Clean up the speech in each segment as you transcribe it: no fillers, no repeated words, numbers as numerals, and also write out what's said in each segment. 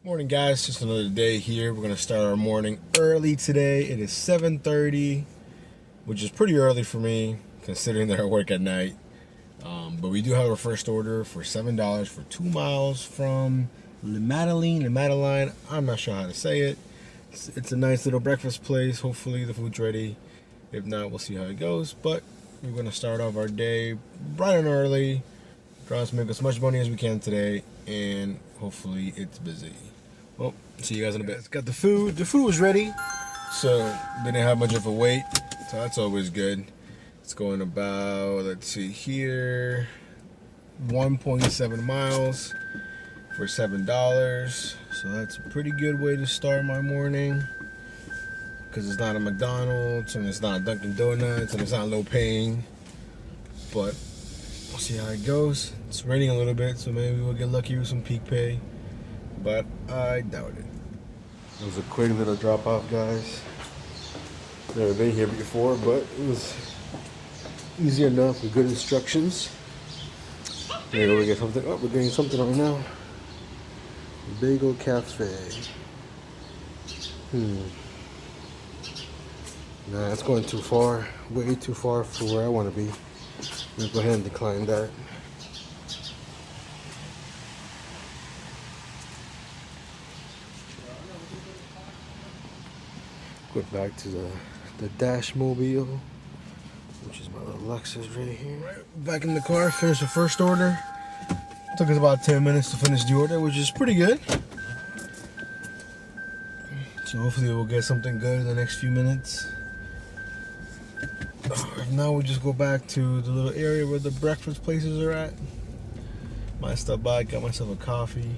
Morning, guys. Just another day here. We're gonna start our morning early today. It is 7:30, which is pretty early for me considering that I work at night. But we do have our first order for $7 for 2 miles from Le Madeleine. I'm not sure how to say it. It's a nice little breakfast place. Hopefully the food's ready. If not, we'll see how it goes. But we're gonna start off our day bright and early. Trying to make as much money as we can today, and hopefully it's busy. Well, see you guys in a bit. Got the food. The food was ready, so didn't have much of a wait, so that's always good. It's going about, let's see here, 1.7 miles for $7. So that's a pretty good way to start my morning, because it's not a McDonald's, and it's not Dunkin' Donuts, and it's not low paying. But we'll see how it goes. It's raining a little bit, so maybe we'll get lucky with some peak pay, but I doubt it. It was a quick little drop off, guys. Never been here before, but it was easy enough with good instructions. Maybe we get something. Oh, we're getting something right now. Bagel Cafe. Nah, that's going too far. Way too far for where I want to be. I'm gonna go ahead and decline that. Go back to the Dash Mobile, which is my little Lexus right here. Right, back in the car, finished the first order. Took us about 10 minutes to finish the order, which is pretty good. So hopefully we'll get something good in the next few minutes. Now we just go back to the little area where the breakfast places are at. Might stop by, got myself a coffee,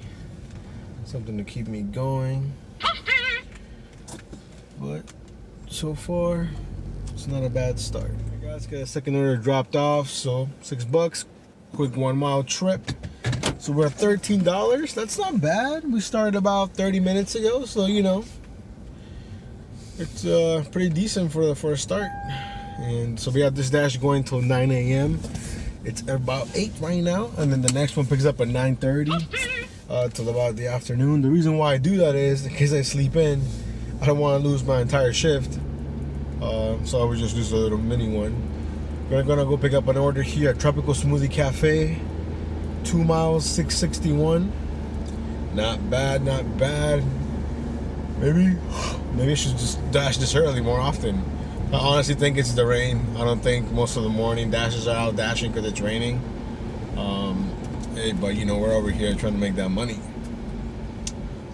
something to keep me going. But so far, it's not a bad start. I guys got a second order dropped off, so $6. Quick 1 mile trip. So we're at $13. That's not bad. We started about 30 minutes ago, so you know, it's pretty decent for a start. And so we have this dash going till 9 a.m. It's about 8 right now, and then the next one picks up at 9:30 till about the afternoon. The reason why I do that is in case I sleep in, I don't want to lose my entire shift. So I would just do a little mini one. We're gonna go pick up an order here at Tropical Smoothie Cafe. 2 miles, $6.61. Not bad, not bad. Maybe I should just dash this early more often. I honestly think it's the rain. I don't think most of the morning dashes are out dashing because it's raining. Hey, but you know, we're over here trying to make that money.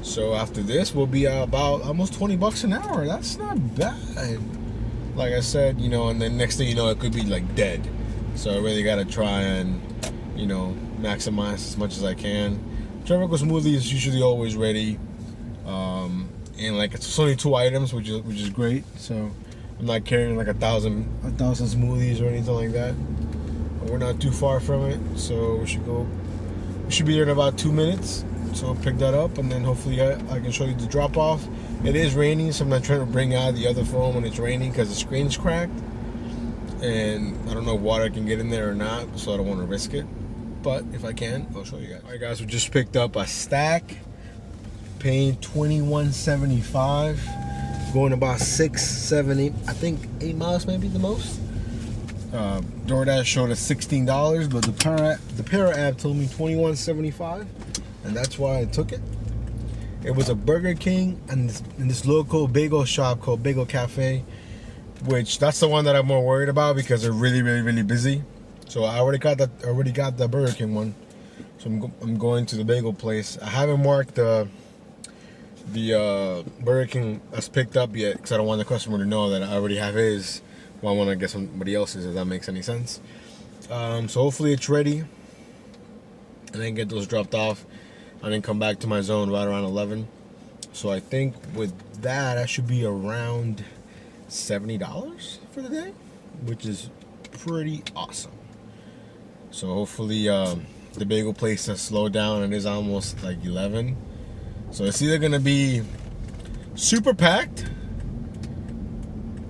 So after this, we'll be about almost $20 an hour. That's not bad. Like I said, you know, and then next thing you know, it could be like dead. So I really gotta try and, you know, maximize as much as I can. Tropical Smoothie is usually always ready. And like it's only 2 items, which is great. So I'm not carrying like a thousand smoothies or anything like that. But we're not too far from it, so we should be there in about 2 minutes. So I'll pick that up, and then hopefully I can show you the drop off. It is raining, so I'm not trying to bring out the other phone when it's raining because the screen's cracked, and I don't know if water can get in there or not, so I don't want to risk it. But if I can, I'll show you guys. All right, guys, we just picked up a stack, paying $21.75. Going about 6, 7, 8, I think 8 miles maybe the most. DoorDash showed us $16, but the Para app told me $21.75, and that's why I took it. It was a Burger King and this local bagel shop called Bagel Cafe, which that's the one that I'm more worried about because they're really, really, really busy. So I already got the Burger King one, so I'm going to the bagel place. I haven't marked the Burger King as picked up yet because I don't want the customer to know that I already have his. Well, I want to get somebody else's, if that makes any sense. So hopefully it's ready, and then get those dropped off, and then come back to my zone right around 11. So I think with that, I should be around $70 for the day, which is pretty awesome. So hopefully the bagel place has slowed down and is almost like 11. So it's either gonna be super packed,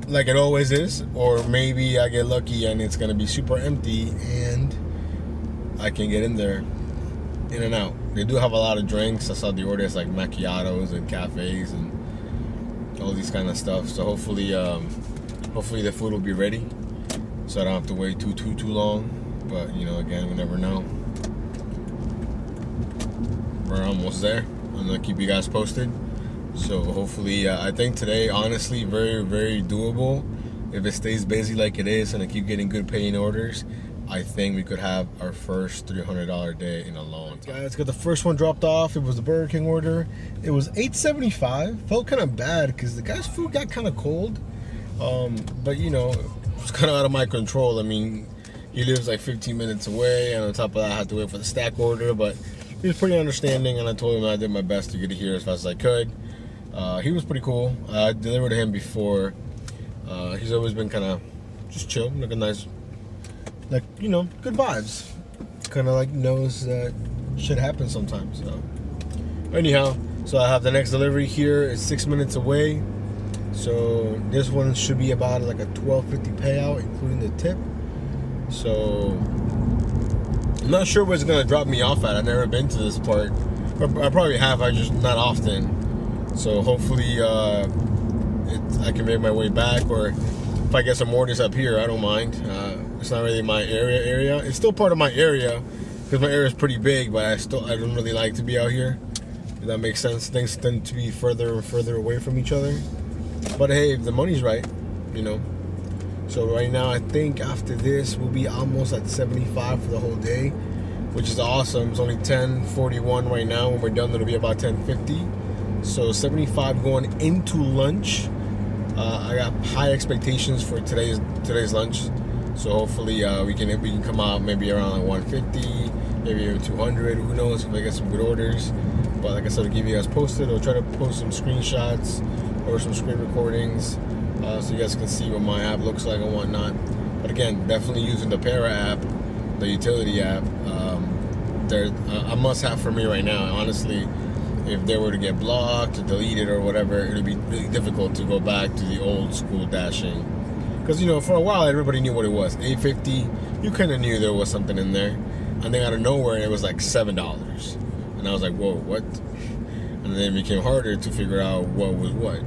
like it always is, or maybe I get lucky and it's gonna be super empty and I can get in there, in and out. They do have a lot of drinks. I saw the orders like macchiatos and cafes and all these kind of stuff. So hopefully the food will be ready, so I don't have to wait too long. But you know, again, we never know. We're almost there. I'm gonna keep you guys posted. So hopefully, I think today, honestly, very doable. If it stays busy like it is and I keep getting good paying orders, I think we could have our first $300 day in a long time. Guys, got the first one dropped off. It was the Burger King order. It was $8.75. Felt kind of bad because the guy's food got kind of cold. But you know, it's kind of out of my control. I mean, he lives like 15 minutes away, and on top of that, I had to wait for the stack order. But he was pretty understanding, and I told him I did my best to get it here as fast as I could. He was pretty cool. I delivered to him before. He's always been kind of just chill, like a nice, like, you know, good vibes. Kind of like knows that shit happens sometimes. So anyhow, so I have the next delivery here. It's 6 minutes away. So this one should be about like a $12.50 payout, including the tip. So I'm not sure where it's gonna drop me off at. I've never been to this part. I probably have. I just not often. So hopefully I can make my way back, or if I get some orders up here, I don't mind. It's not really my area. It's still part of my area because my area is pretty big, but I don't really like to be out here. If that makes sense. Things tend to be further and further away from each other. But hey, if the money's right, you know. So right now, I think after this, we'll be almost at 75 for the whole day, which is awesome. It's only 10:41 right now. When we're done, it'll be about 10:50. So 75 going into lunch. I got high expectations for today's lunch. So hopefully we can come out maybe around like 150, maybe even 200. Who knows if I get some good orders. But like I said, I'll keep you guys posted. I'll try to post some screenshots or some screen recordings so you guys can see what my app looks like and whatnot. But again, definitely using the Para app, the utility app. They're a must-have for me right now. Honestly, if they were to get blocked or deleted or whatever, it would be really difficult to go back to the old school dashing. Because, you know, for a while, everybody knew what it was. $8.50, you kind of knew there was something in there. And then out of nowhere, it was like $7. And I was like, whoa, what? And then it became harder to figure out what was what.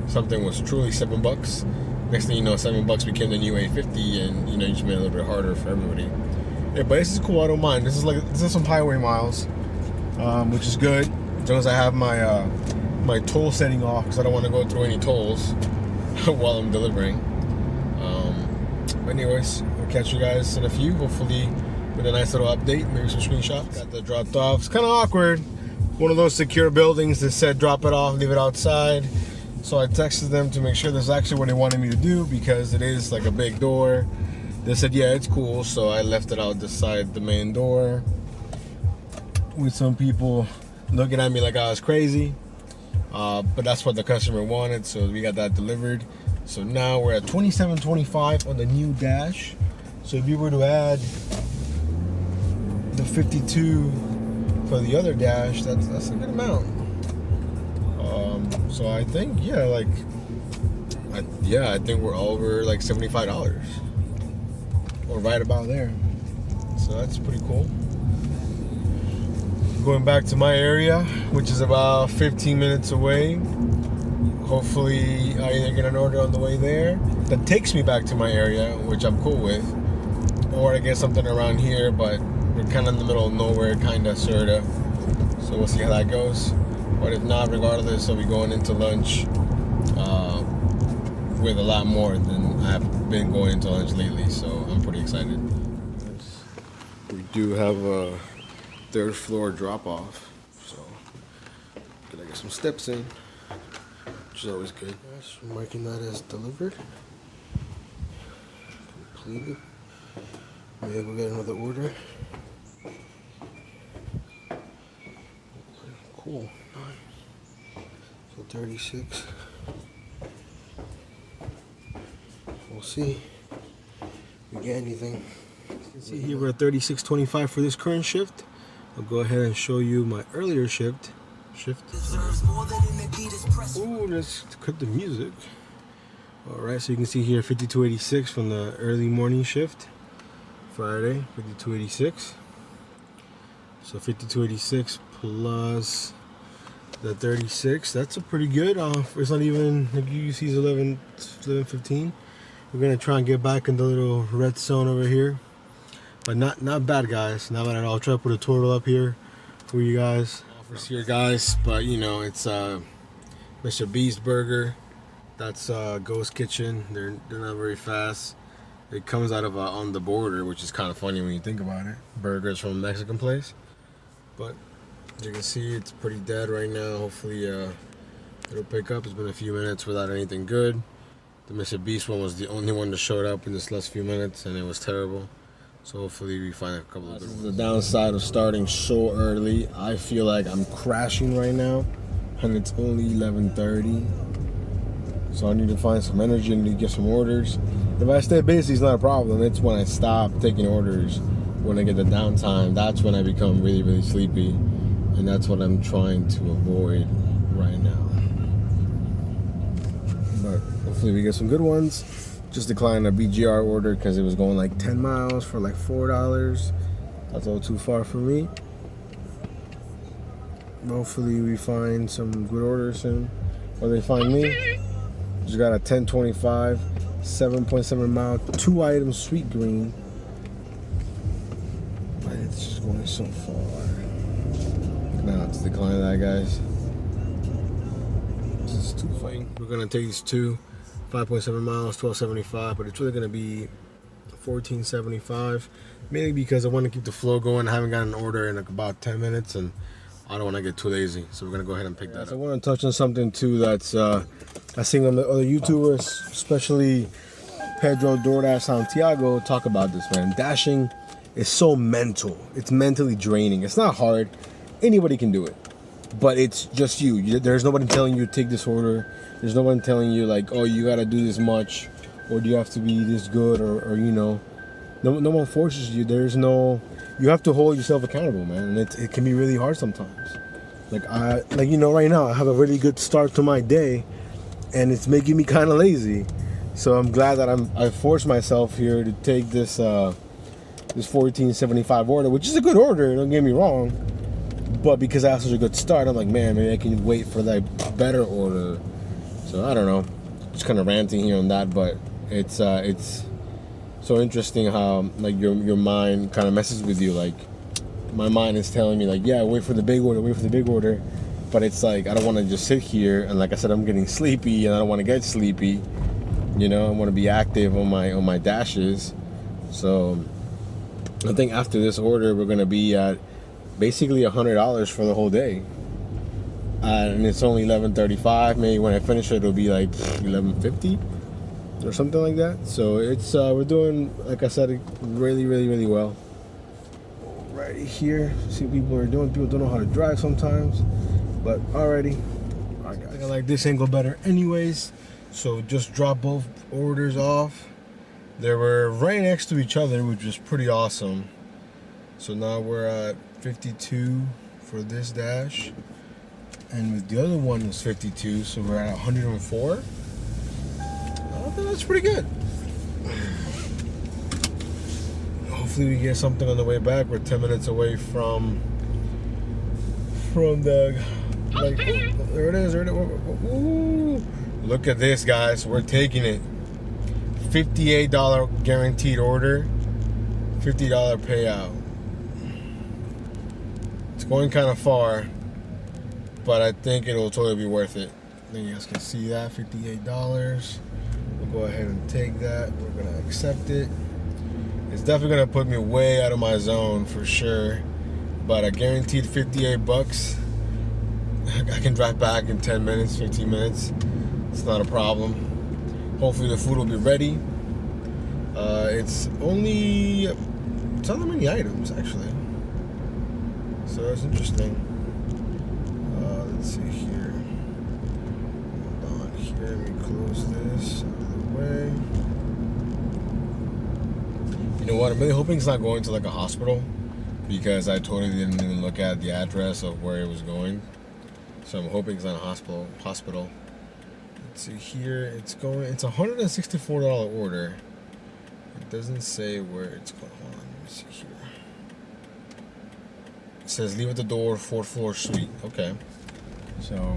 Something was truly $7. Next thing you know, $7 became the new $8.50, and you know, you just made it a little bit harder for everybody. Yeah, but this is cool. I don't mind. This is some highway miles, which is good. As long as I have my my toll setting off, because I don't want to go through any tolls while I'm delivering. But anyways, I'll catch you guys in a few. Hopefully with a nice little update, maybe some screenshots. Got that dropped off. It's kind of awkward. One of those secure buildings that said drop it off, leave it outside. So I texted them to make sure that's actually what they wanted me to do, because it is like a big door. They said, yeah, it's cool. So I left it out beside the main door, with some people looking at me like I was crazy. But that's what the customer wanted, so we got that delivered. So now we're at $27.25 on the new Dash. So if you were to add the 52 for the other Dash, that's a good amount. So I think, I think we're over like $75, or right about there. So that's pretty cool. Going back to my area, which is about 15 minutes away. Hopefully I either get an order on the way there that takes me back to my area, which I'm cool with, or I get something around here, but we're kind of in the middle of nowhere, kind of, sort of. So we'll see how that goes. But if not, regardless, I'll be going into lunch with a lot more than I've been going into lunch lately. So I'm pretty excited. We do have a third floor drop off, so gotta get some steps in, which is always good. Yes, I'm marking that as delivered, completed. Maybe we'll get another order. Cool. So 36. We'll see if we get anything. You can see here we're at 36.25 for this current shift. I'll go ahead and show you my earlier shift. Ooh, let's cut the music. Alright, so you can see here 52.86 from the early morning shift. Friday, 52.86. So 52.86 plus the 36. That's a pretty good. It's not even like you see, it's 11:15. We're gonna try and get back in the little red zone over here, but not bad, guys. Not bad at all. I'll try to put a total up here for you guys. Offers here, guys, but you know it's Mr. Beast Burger. That's Ghost Kitchen. They're not very fast. It comes out of On the Border, which is kind of funny when you think about it. Burgers from a Mexican place, but as you can see, it's pretty dead right now. Hopefully, it'll pick up. It's been a few minutes without anything good. The Mr. Beast one was the only one that showed up in this last few minutes, and it was terrible. So hopefully we find a couple of good ones. This is the downside of starting so early. I feel like I'm crashing right now, and it's only 11:30. So I need to find some energy and get some orders. If I stay busy, it's not a problem. It's when I stop taking orders, when I get the downtime, that's when I become really, really sleepy. And that's what I'm trying to avoid right now. But hopefully we get some good ones. Just declined a BGR order because it was going like 10 miles for like $4. That's all too far for me. Hopefully we find some good orders soon. Or they find me. Just got a 1025, 7.7 mile, 2 items, sweet green. But it's just going so far. Now it's decline that, guys. This is too funny. We're gonna take these two, 5.7 miles, 1275, but it's really gonna be 1475. Mainly because I want to keep the flow going. I haven't gotten an order in like about 10 minutes, and I don't want to get too lazy, so we're gonna go ahead and pick that up. I want to touch on something too that's I seen on the other YouTubers, especially Pedro DoorDash Santiago, talk about this, man. Dashing is so mental. It's mentally draining. It's not hard. Anybody can do it, but it's just you. There's nobody telling you to take this order. There's no one telling you like, oh, you gotta do this much, or do you have to be this good, or you know, no one forces you. There's no. You have to hold yourself accountable, man, and it can be really hard sometimes. Like you know, right now I have a really good start to my day, and it's making me kind of lazy. So I'm glad that I forced myself here to take this this 1475 order, which is a good order. Don't get me wrong, but because I have such a good start, I'm like, man, maybe I can wait for that better order. So I don't know, just kind of ranting here on that, but it's so interesting how like your mind kind of messes with you. Like my mind is telling me like, yeah, wait for the big order, but it's like I don't want to just sit here, and like I said, I'm getting sleepy, and I don't want to get sleepy. You know, I want to be active on my dashes. So I think after this order, we're gonna be at basically $100 for the whole day, and it's only 11:35. Maybe when I finish it, it'll be like 11:50. Or something like that. So it's we're doing, like I said, really, really, really well. Right here, see what people are doing. People don't know how to drive sometimes, but alrighty. I think I like this angle better, anyways. So just drop both orders off. They were right next to each other, which was pretty awesome. So now we're at 52 for this dash, and with the other one is 52, so we're at 104. I think that's pretty good. Hopefully we get something on the way back. We're 10 minutes away from the like, oh, there it is. Ooh. Look at this, guys. We're taking it. $58 guaranteed order, $50 payout. It's going kind of far, but I think it'll totally be worth it. I think you guys can see that, $58. We'll go ahead and take that. We're gonna accept it. It's definitely gonna put me way out of my zone for sure, but a guaranteed 58 bucks. I can drive back in 10 minutes, 15 minutes. It's not a problem. Hopefully the food will be ready. It's not that many items actually, so that's interesting. Let's see here. Hold on here. Let me close this. Way. You know what? I'm really hoping it's not going to like a hospital, because I totally didn't even look at the address of where it was going. So I'm hoping it's not a hospital. Let's see here. It's a $164 order. It doesn't say where it's going. Hold on. Let me see here. says leave at the door, 4th floor suite. Okay. So,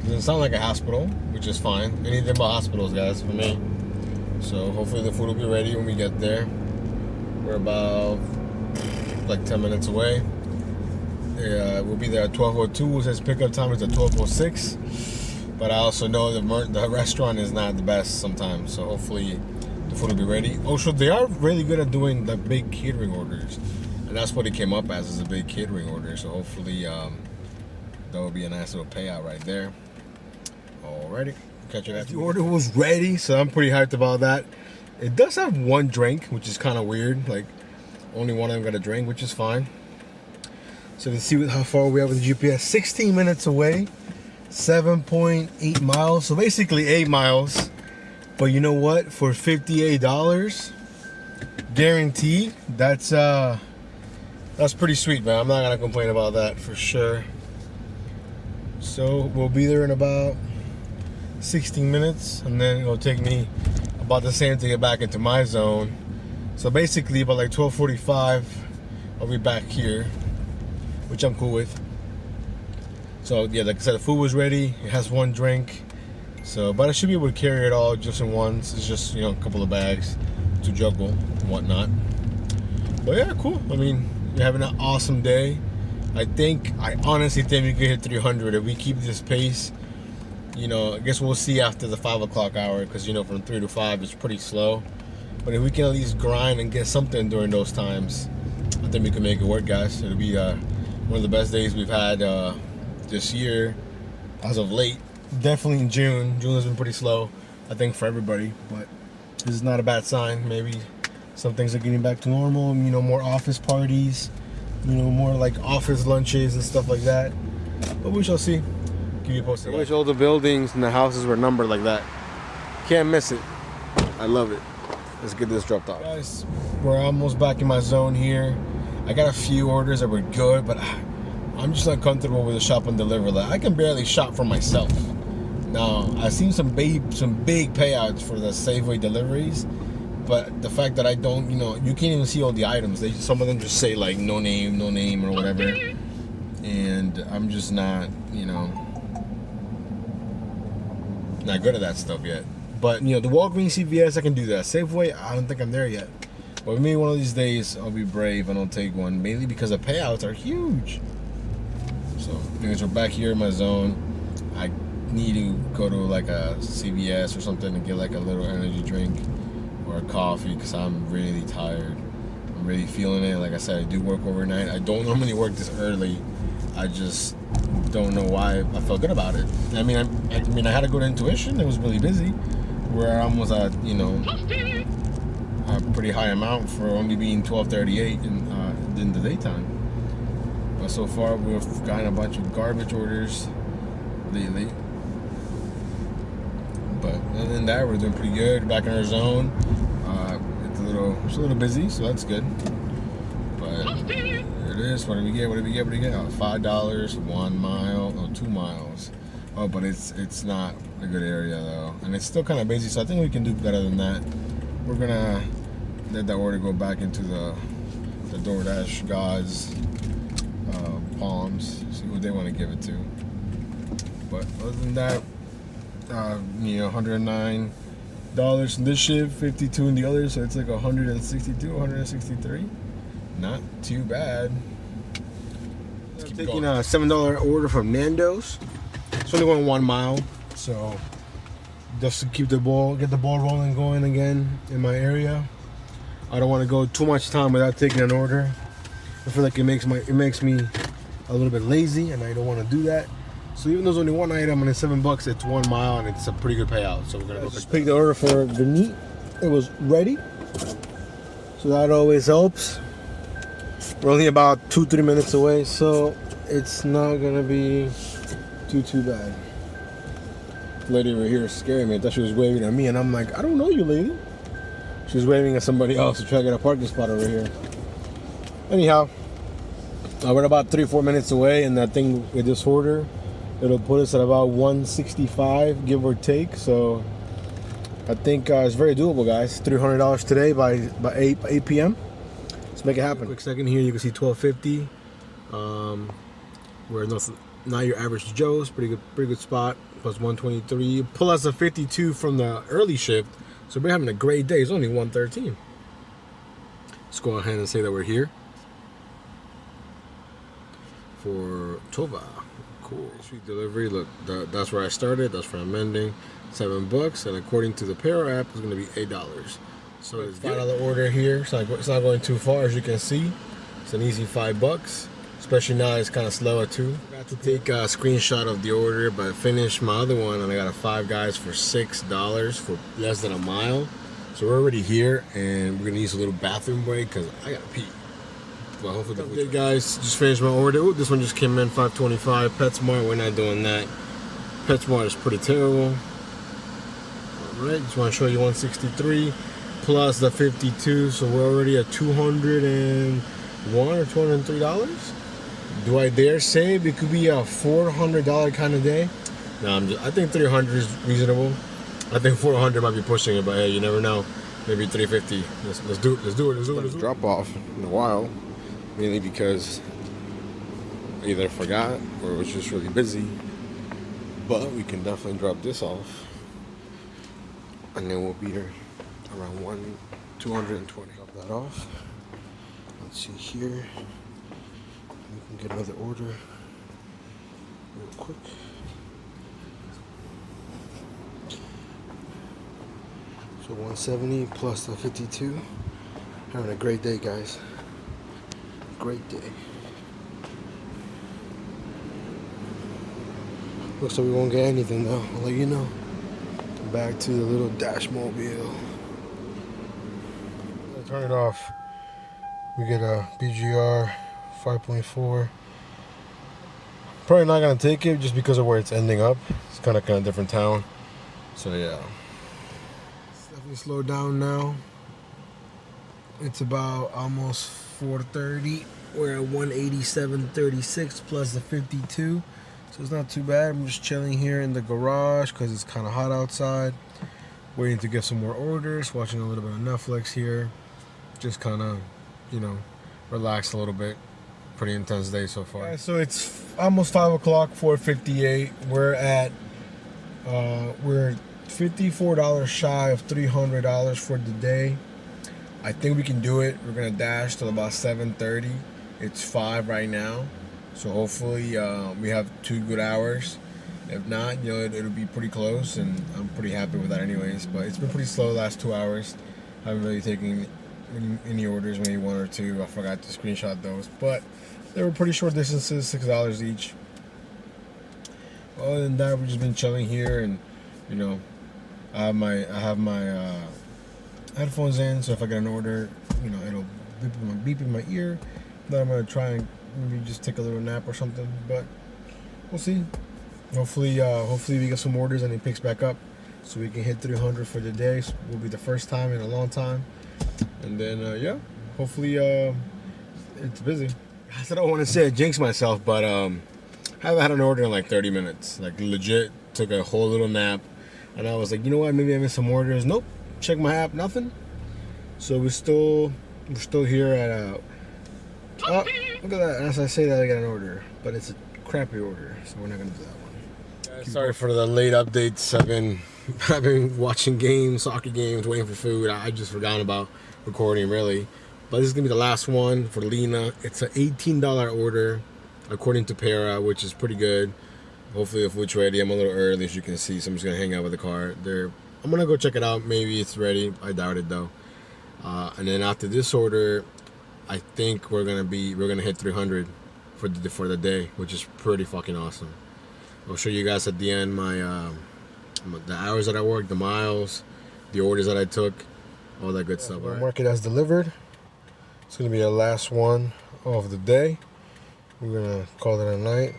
doesn't sound like a hospital, which is fine. Anything about hospitals, guys, for me. So, hopefully the food will be ready when we get there. We're about like 10 minutes away. We'll be there at 12:02. It says pickup time is at 12:06. But I also know the restaurant is not the best sometimes. So, hopefully the food will be ready. Oh, so they are really good at doing the big catering orders. And that's what it came up as, is a big catering order. So, hopefully that will be a nice little payout right there. Alrighty, catch you after. The order was ready, so I'm pretty hyped about that. It does have one drink, which is kind of weird. Like, only one of them got a drink, which is fine. So let's see how far we are with the GPS. 16 minutes away, 7.8 miles. So basically 8 miles. But you know what? For $58, guaranteed. That's pretty sweet, man. I'm not gonna complain about that for sure. So we'll be there in about 16 minutes, and then it'll take me about the same to get back into my zone. So basically about like 12:45 I'll be back here, which I'm cool with. So yeah, like I said, the food was ready. It has one drink, so but I should be able to carry it all just in once. It's just, you know, a couple of bags to juggle and whatnot. But yeah, cool. I mean, we're having an awesome day. I honestly think we could hit 300 if we keep this pace. You know, I guess we'll see after the 5 o'clock hour, because, you know, from 3 to 5 it's pretty slow. But if we can at least grind and get something during those times, I think we can make it work, guys. It'll be one of the best days we've had this year as of late. Definitely in June. June has been pretty slow, I think, for everybody. But this is not a bad sign. Maybe some things are getting back to normal. You know, more office parties. You know, more like office lunches and stuff like that. But we shall see. Keep you posted. I wish all the buildings and the houses were numbered like that. Can't miss it. I love it. Let's get this dropped off. Guys, we're almost back in my zone here. I got a few orders that were good, but I'm just not comfortable with the shop and deliver. Like, I can barely shop for myself. Now, I've seen some big payouts for the Safeway deliveries. But the fact that I don't, you know, you can't even see all the items. Some of them just say like no name or whatever. And I'm just not, you know, not good at that stuff yet. But, you know, the Walgreens, CVS, I can do that. Safeway, I don't think I'm there yet. But maybe one of these days I'll be brave and I'll take one. Mainly because the payouts are huge. So, anyways, we're back here in my zone. I need to go to like a CVS or something and get like a little energy drink or coffee, because I'm really tired. I'm really feeling it. Like I said, I do work overnight. I don't normally work this early. I just don't know why I felt good about it. I mean, I had to go to Intuition. It was really busy, where I was at, you know, a pretty high amount for only being 12:38 in the daytime. But so far, we've gotten a bunch of garbage orders lately. But other than that, we're doing pretty good. Back in our zone. It's a little busy, so that's good. But there it is. What do we get? $5, 1 mile, or 2 miles. Oh, but it's not a good area though, and it's still kind of busy. So I think we can do better than that. We're gonna let that order go back into the DoorDash gods' palms. See who they want to give it to. But other than that, you know, $109 in this shift, 52 in the other, so it's like 162, 163. Not too bad. I'm taking a $7 order from Nando's. It's only going 1 mile, so just to get the ball rolling, going again in my area. I don't want to go too much time without taking an order. I feel like it makes me a little bit lazy, and I don't want to do that. So even though there's only one item and it's $7, it's 1 mile and it's a pretty good payout. So we're gonna go pick the order for the meat. It was ready, so that always helps. We're only about 2-3 minutes away, so it's not gonna be too bad. The lady over here scared me. I thought she was waving at me, and I'm like, I don't know you, lady. She was waving at somebody else to try to get a parking spot over here. Anyhow, we're about 3-4 minutes away, and I think with this order, it'll put us at about 165, give or take. So I think it's very doable, guys. $300 today by 8 p.m. Let's make it happen. Quick second here, you can see 1250. Where not your average Joe's, pretty good spot. Plus 123, plus a 52 from the early shift. So we're having a great day. It's only 113. Let's go ahead and say that we're here for Tova. Cool. Sweet delivery. Look, that's where I started. That's where I'm ending. $7, and according to the Para app, it's going to be $8. So it's $5 order here. It's not going too far, as you can see. It's an easy $5. Especially now it's kind of slower too. I got to take a screenshot of the order, but I finished my other one and I got a Five Guys for $6 for less than a mile. So we're already here and we're gonna use a little bathroom break because I gotta pee. Well, hopefully the food. Guys, just finished my order. Ooh, this one just came in $5.25. PetSmart, we're not doing that. PetSmart is pretty terrible. All right, just want to show you 163 plus the 52, so we're already at $201 or $203. Do I dare say it could be a $400 kind of day? No, I think 300 is reasonable. I think 400 might be pushing it, but hey, you never know. Maybe 350. Let's do it. Drop off in a while, mainly because I either forgot or was just really busy. But we can definitely drop this off, and then we'll be here around 220. Drop that off. Let's see here. We can get another order real quick. So 170 plus the 52. Having a great day, guys. Great day. Looks like we won't get anything though. I'll let you know. Back to the little Dash mobile. Turn it off. We get a BGR 5.4. Probably not gonna take it just because of where it's ending up. It's kind of different town. So yeah. It's definitely slowed down now. It's about almost 4:30. We're at 187.36 plus the 52. So it's not too bad. I'm just chilling here in the garage because it's kind of hot outside. Waiting to get some more orders. Watching a little bit of Netflix here. Just kind of, relax a little bit. Pretty intense day so far. Yeah, so it's almost 5 o'clock, 4:58. We're at we're $54 shy of $300 for the day. I think we can do it. We're gonna dash till about 7:30. It's 5 right now, so hopefully we have 2 good hours. If not, it'll be pretty close, and I'm pretty happy with that anyways. But it's been pretty slow the last 2 hours. I haven't really taken any orders, maybe 1 or 2. I forgot to screenshot those, but they were pretty short distances, $6 each. Other than that, we've just been chilling here, and I have my headphones in, so if I get an order, it'll beep in my ear. Then I'm gonna try and maybe just take a little nap or something, but we'll see. Hopefully we get some orders and it picks back up, so we can hit 300 for the day. So will be the first time in a long time. And then, hopefully it's busy. I don't want to say I jinx myself, but I haven't had an order in like 30 minutes. Like legit, took a whole little nap. And I was like, you know what, maybe I missed some orders. Nope, check my app, nothing. So we're still here at oh, look at that. As I say that, I got an order. But it's a crappy order, so we're not going to do that one. Sorry for the late updates. I've been watching games, soccer games, waiting for food. I just forgot about recording, really. But this is going to be the last one for Lena. It's an $18 order, according to Para, which is pretty good. Hopefully the food's ready. I'm a little early, as you can see, so I'm just going to hang out with the car. I'm going to go check it out. Maybe it's ready. I doubt it, though. And then after this order, I think we're going to hit 300 for the day, which is pretty fucking awesome. I'll show you guys at the end the hours that I worked, the miles, the orders that I took, all that good stuff. Right. Market has delivered. It's going to be our last one of the day. We're going to call it a night.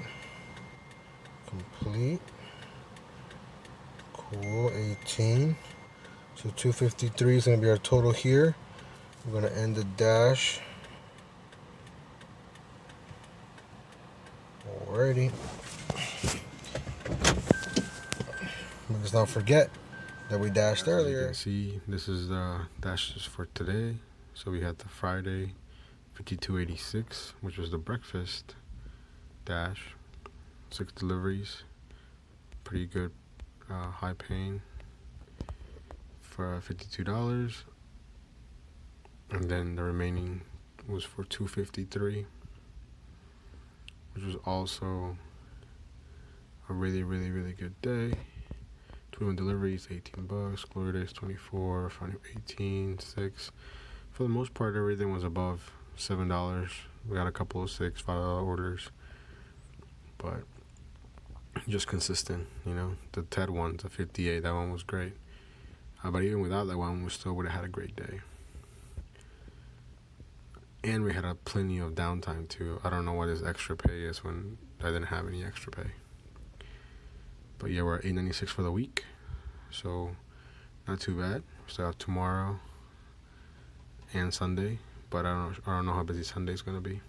Complete. Cool, 18. So 253 is going to be our total here. We're going to end the dash. Alrighty. Let's not forget that we dashed earlier. You can see this is the dashes for today. So we had the Friday $52.86, which was the breakfast dash. 6 deliveries, pretty good, high paying for $52. And then the remaining was for $253, which was also a really, really, really good day. 21 deliveries, $18. Glory days, 24. Friday, 18, 6. For the most part, everything was above $7. We got a couple of $6, $5 orders, but just consistent, you know. The TED one, the 58, that one was great. But even without that one, we still would have had a great day. And we had plenty of downtime too. I don't know what this extra pay is when I didn't have any extra pay. But yeah, we're at $8.96 for the week, so not too bad. Still have tomorrow and Sunday, but I don't know how busy Sunday's gonna be.